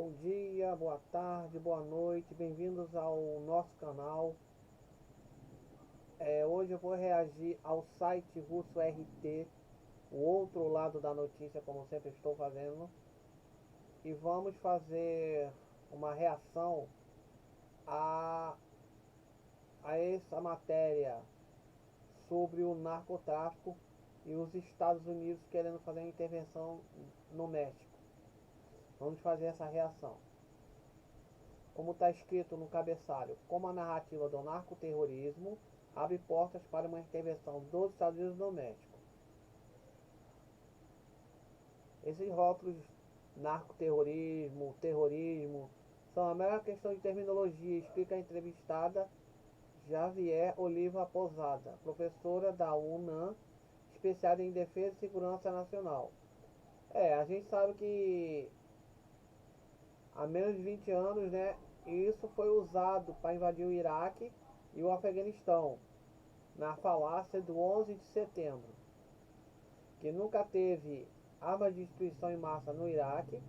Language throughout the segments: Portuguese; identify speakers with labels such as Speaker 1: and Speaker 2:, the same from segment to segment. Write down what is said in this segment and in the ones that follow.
Speaker 1: Bom dia, boa tarde, boa noite, bem-vindos ao nosso canal. Hoje eu vou reagir ao site russo RT, o outro lado da notícia, como sempre estou fazendo, e vamos fazer uma reação a essa matéria sobre o narcotráfico e os Estados Unidos querendo fazer uma intervenção no México. Vamos fazer essa reação. Como está escrito no cabeçalho, como a narrativa do narcoterrorismo abre portas para uma intervenção dos Estados Unidos no México. Esses rótulos, narcoterrorismo, terrorismo, são a mera questão de terminologia, explica a entrevistada Javier Oliva Posada, professora da UNAM, especializada em Defesa e Segurança Nacional. A gente sabe que há menos de 20 anos, né, isso foi usado para invadir o Iraque e o Afeganistão, na falácia do 11 de setembro, que nunca teve armas de destruição em massa no Iraque.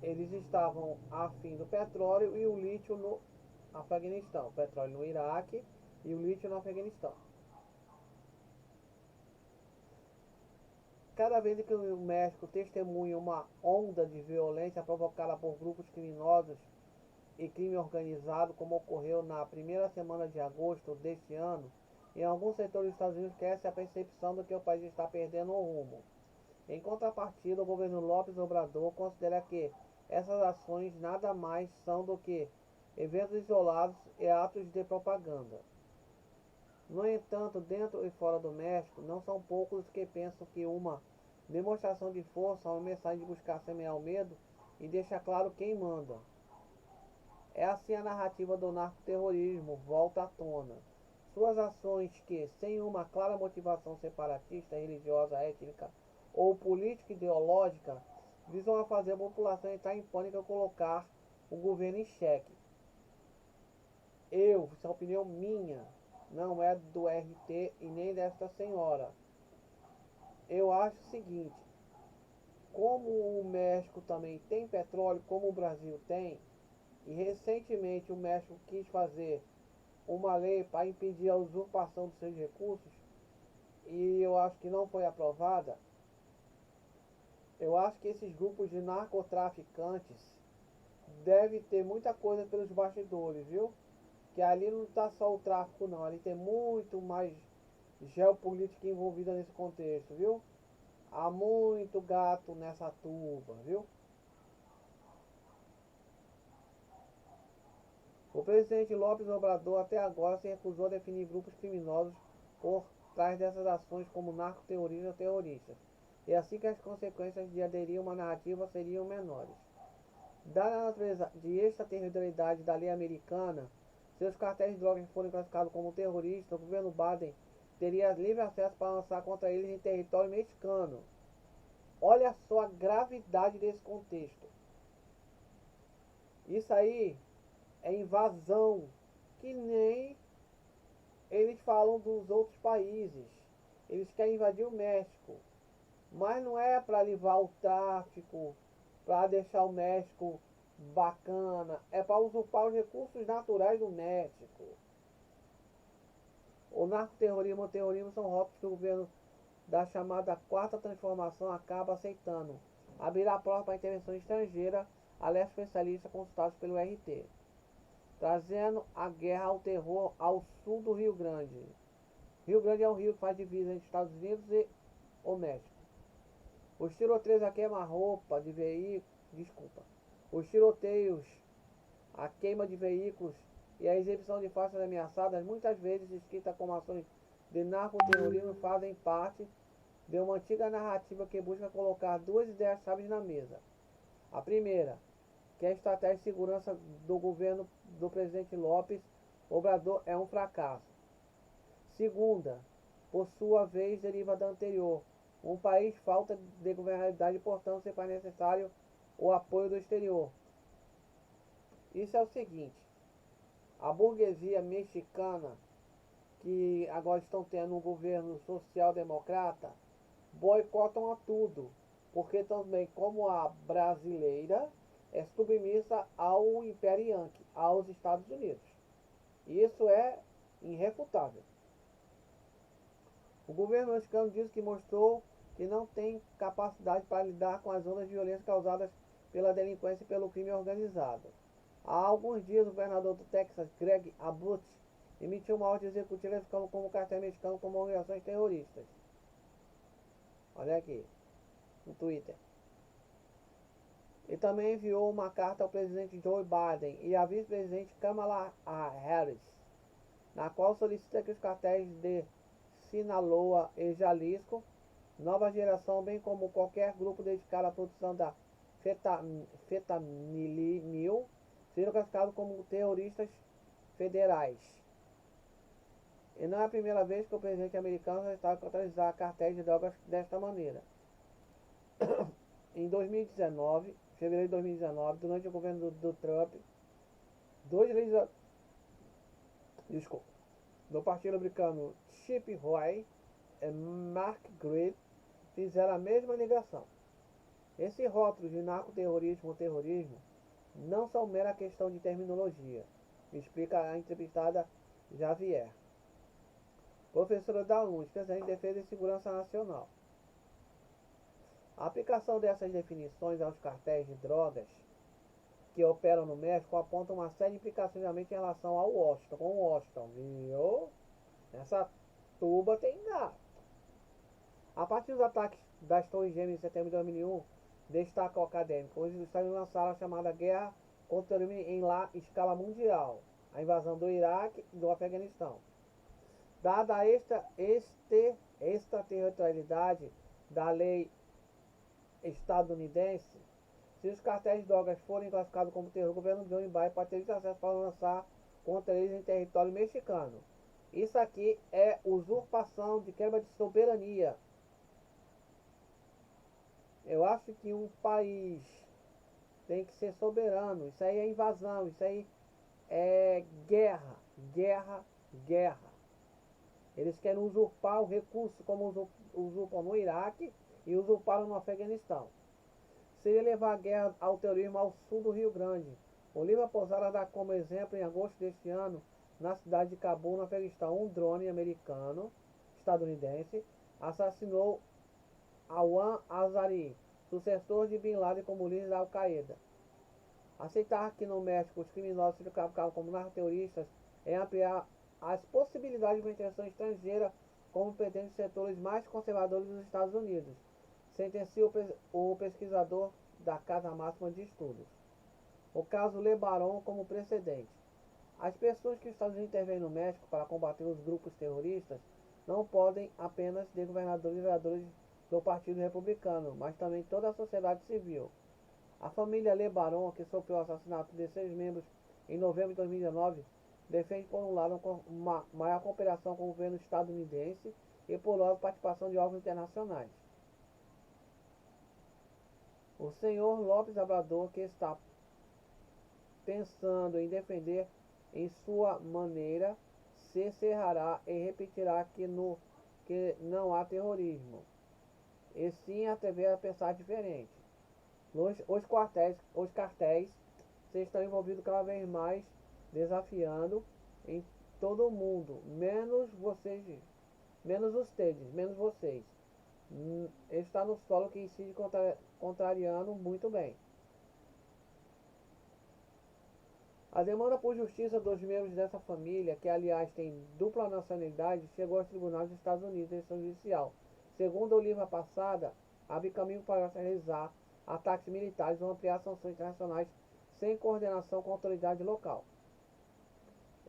Speaker 1: Eles estavam afim do petróleo e o lítio no Afeganistão. O petróleo no Iraque e o lítio no Afeganistão. Cada vez que o México testemunha uma onda de violência provocada por grupos criminosos e crime organizado, como ocorreu na primeira semana de agosto deste ano, em alguns setores dos Estados Unidos cresce a percepção de que o país está perdendo o rumo. Em contrapartida, o governo López Obrador considera que essas ações nada mais são do que eventos isolados e atos de propaganda. No entanto, dentro e fora do México, não são poucos os que pensam que uma demonstração de força é uma mensagem de buscar semear o medo e deixar claro quem manda. É assim a narrativa do narcoterrorismo volta à tona. Suas ações que, sem uma clara motivação separatista, religiosa, étnica ou político-ideológica, visam a fazer a população entrar em pânico e colocar o governo em xeque. Essa é a opinião minha, não é do RT e nem desta senhora. Eu acho o seguinte, como o México também tem petróleo, como o Brasil tem, e recentemente o México quis fazer uma lei para impedir a usurpação dos seus recursos, e eu acho que não foi aprovada. Eu acho que esses grupos de narcotraficantes devem ter muita coisa pelos bastidores, viu? Que ali não está só o tráfico não, ali tem muito mais geopolítica envolvida nesse contexto, viu? Há muito gato nessa tuba, viu? O presidente López Obrador até agora se recusou a definir grupos criminosos por trás dessas ações como narcoterrorismo ou terroristas, e assim que as consequências de aderir a uma narrativa seriam menores. Dada a natureza de extraterritorialidade da lei americana, se os cartéis de drogas forem classificados como terroristas, o governo Biden teria livre acesso para lançar contra eles em território mexicano. Olha só a gravidade desse contexto. Isso aí é invasão, que nem eles falam dos outros países. Eles querem invadir o México, mas não é para livrar o tráfico, para deixar o México bacana, é para usurpar os recursos naturais do México. O narcoterrorismo e o terrorismo são rótulos que o governo da chamada quarta transformação acaba aceitando. Abrirá a porta para a intervenção estrangeira, alerta especialista consultados pelo RT. Trazendo a guerra ao terror ao sul do Rio Grande. Rio Grande é o rio que faz divisa entre Estados Unidos e o México. Os tiroteios a queima-roupa de veículos, os tiroteios, a queima de veículos e a exibição de faixas ameaçadas, muitas vezes descritas como ações de narcoterrorismo, fazem parte de uma antiga narrativa que busca colocar duas ideias-chave na mesa. A primeira, que a estratégia de segurança do governo do presidente López Obrador é um fracasso. Segunda, por sua vez, deriva da anterior. Um país falta de governabilidade e, portanto, se faz necessário o apoio do exterior. Isso é o seguinte, a burguesia mexicana, que agora estão tendo um governo social-democrata, boicotam a tudo, porque também, como a brasileira, é submissa ao Império Yankee, aos Estados Unidos. Isso é irrefutável. O governo mexicano diz que mostrou que não tem capacidade para lidar com as ondas de violência causadas pela delinquência e pelo crime organizado. Há alguns dias, o governador do Texas, Greg Abbott, emitiu uma ordem executiva classificando como cartel mexicano como organizações terroristas. Olha aqui, no Twitter. E também enviou uma carta ao presidente Joe Biden e à vice-presidente Kamala Harris, na qual solicita que os cartéis de Sinaloa e Jalisco, Nova Geração, bem como qualquer grupo dedicado à produção da fentanil, sejam classificados como terroristas federais. E não é a primeira vez que o presidente americano está a cartelizar cartéis de drogas desta maneira. Em 2019, fevereiro de 2019, durante o governo do Trump, dois legisladores do Partido Republicano, Chip Roy e Mark Grid, fizeram a mesma ligação. Esses rótulos de narcoterrorismo ou terrorismo não são mera questão de terminologia, explica a entrevistada Javier, professora da UNS, especialista em defesa e segurança nacional. A aplicação dessas definições aos cartéis de drogas que operam no México aponta uma série de implicações realmente em relação ao Washington. Com o Washington, viu? Nessa tuba tem gato. A partir dos ataques das Torres Gêmeas em setembro de 2001, destaca o acadêmico, os Estados Unidos lançaram a chamada Guerra contra o Terrorismo em escala mundial, a invasão do Iraque e do Afeganistão. Dada a extraterritorialidade da lei estadunidense, se os cartéis de drogas forem classificados como terror, o governo Joe Biden pode ter acesso para lançar contra eles em território mexicano. Isso aqui é usurpação de quebra de soberania. Eu acho que um país tem que ser soberano. Isso aí é invasão, isso aí é guerra, guerra, guerra. Eles querem usurpar o recurso como usurpam no Iraque e usurparam no Afeganistão. Seria levar a guerra ao terrorismo ao sul do Rio Grande. Oliva Pousada dá como exemplo, em agosto deste ano, na cidade de Cabul, no Afeganistão, um drone estadunidense, assassinou Awan Azari, sucessor de Bin Laden como líder da Al-Qaeda. Aceitar que no México os criminosos sejam classificados como narcoterroristas é ampliar as possibilidades de uma intervenção estrangeira como pretende os setores mais conservadores dos Estados Unidos, sentencia o pesquisador da Casa Máxima de Estudos. O caso LeBaron como precedente. As pessoas que os Estados Unidos intervêm no México para combater os grupos terroristas não podem apenas ser governadores e vereadores do Partido Republicano, mas também toda a sociedade civil. A família LeBaron, que sofreu o assassinato de 6 membros em novembro de 2019, defende, por um lado, uma maior cooperação com o governo estadunidense e, por outro, a participação de órgãos internacionais. O senhor López Obrador, que está pensando em defender em sua maneira, se cerrará e repetirá que não há terrorismo, e sim atrever a pensar diferente. Os cartéis se estão envolvidos cada vez mais, desafiando em todo o mundo, menos vocês, menos vocês. Está no solo que incide contrariando muito bem. A demanda por justiça dos membros dessa família, que aliás tem dupla nacionalidade, chegou aos tribunais dos Estados Unidos em sessão judicial. Segundo a Oliva passada, abre caminho para realizar ataques militares ou ampliar sanções internacionais sem coordenação com a autoridade local.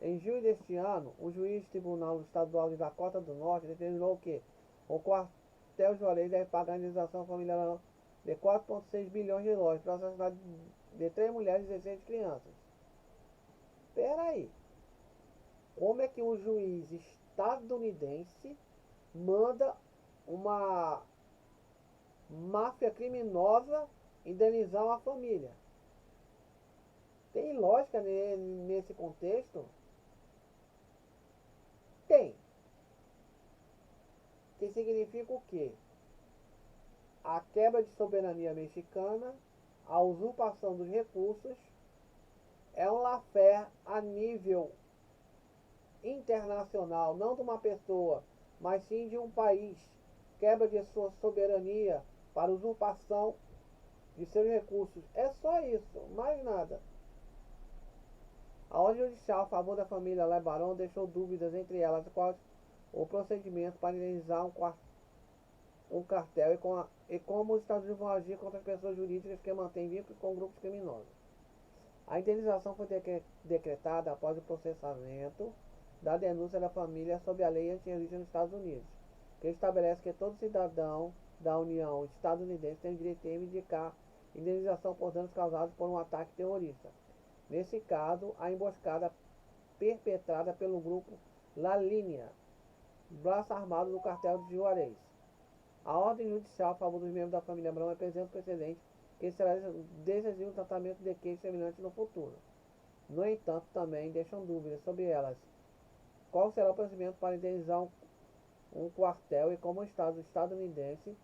Speaker 1: Em julho deste ano, o juiz Tribunal Estadual de Dakota do Norte determinou que o quartel Juarez deve pagar a indenização familiar de 4,6 bilhões de dólares para o assassinato de 3 mulheres e 16 crianças. Espera aí. Como é que um juiz estadunidense manda uma máfia criminosa indenizar uma família? Tem lógica nesse contexto? Tem. Que significa o quê? A quebra de soberania mexicana a usurpação dos recursos é um lawfare a nível internacional, não de uma pessoa, mas sim de um país, quebra de sua soberania para usurpação de seus recursos. É só isso, mais nada. A ordem judicial a favor da família LeBaron deixou dúvidas, entre elas quais o procedimento para indenizar um cartel e como os Estados Unidos vão agir contra as pessoas jurídicas que mantêm vínculos com grupos criminosos. A indenização foi decretada após o processamento da denúncia da família sob a lei antirracista nos Estados Unidos, que estabelece que todo cidadão da União estadunidense tem o direito de reivindicar indenização por danos causados por um ataque terrorista. Nesse caso, a emboscada perpetrada pelo grupo La Línea, braço armado do cartel de Juarez. A ordem judicial a favor dos membros da família Brown representa um precedente que será decisivo no tratamento de queixas semelhantes no futuro. No entanto, também deixam dúvidas sobre elas. Qual será o procedimento para indenizar um quartel e como o Estado estadunidense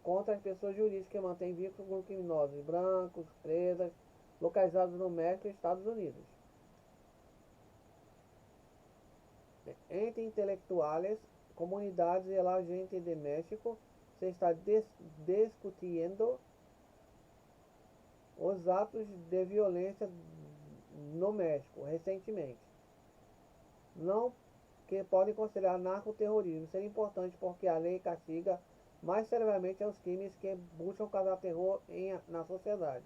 Speaker 1: contra as pessoas jurídicas que mantêm vínculos com criminosos brancos, presas, localizados no México e Estados Unidos. Entre intelectuales, comunidades e la gente de México se está discutindo os atos de violência no México recentemente. Não que podem considerar narcoterrorismo. Seria importante porque a lei castiga mais severamente os crimes que buscam causar terror na sociedade.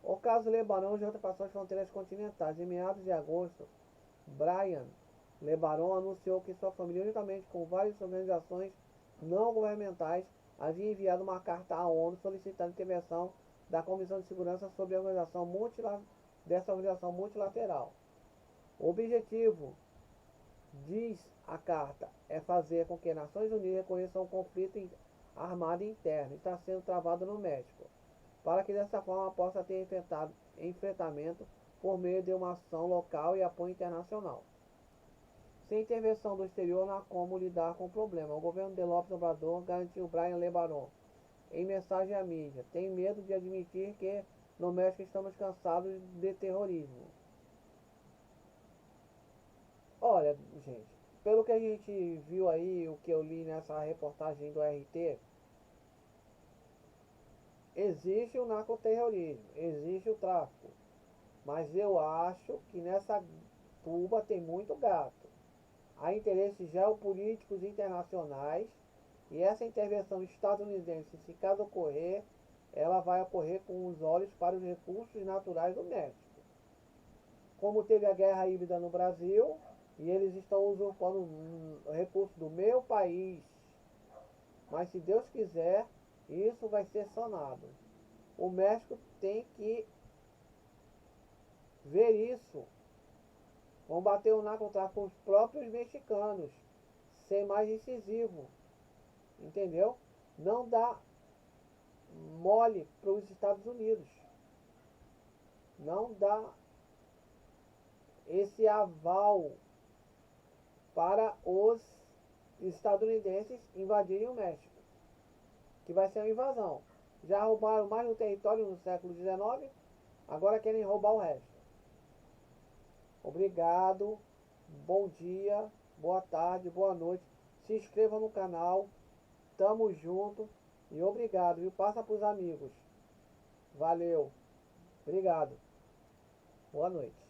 Speaker 1: O caso LeBaron já ultrapassou as fronteiras continentais. Em meados de agosto, Brian LeBaron anunciou que sua família, juntamente com várias organizações não governamentais, havia enviado uma carta à ONU solicitando intervenção da Comissão de Segurança sobre a organização multilateral. O objetivo, diz a carta, é fazer com que as Nações Unidas reconheçam um conflito armado interno que está sendo travado no México, para que dessa forma possa ter enfrentamento por meio de uma ação local e apoio internacional. Sem intervenção do exterior, não há como lidar com o problema. O governo de López Obrador garantiu Brian LeBaron, em mensagem à mídia, tem medo de admitir que no México estamos cansados de terrorismo. Olha, gente, pelo que a gente viu aí, o que eu li nessa reportagem do RT, existe o narcoterrorismo, existe o tráfico, mas eu acho que nessa tuba tem muito gato. Há interesses geopolíticos internacionais e essa intervenção estadunidense, se caso ocorrer, ela vai ocorrer com os olhos para os recursos naturais do México. Como teve a guerra híbrida no Brasil, e eles estão usurpando recursos do meu país. Mas se Deus quiser, isso vai ser sanado. O México tem que ver isso. Combater o narcotráfico com os próprios mexicanos. Ser mais incisivo. Entendeu? Não dá mole para os Estados Unidos. Não dá esse aval para os estadunidenses invadirem o México, que vai ser uma invasão. Já roubaram mais do território no século XIX, agora querem roubar o resto. Obrigado, bom dia, boa tarde, boa noite. Se inscreva no canal, tamo junto e obrigado, viu? Passa pros amigos. Valeu, obrigado, boa noite.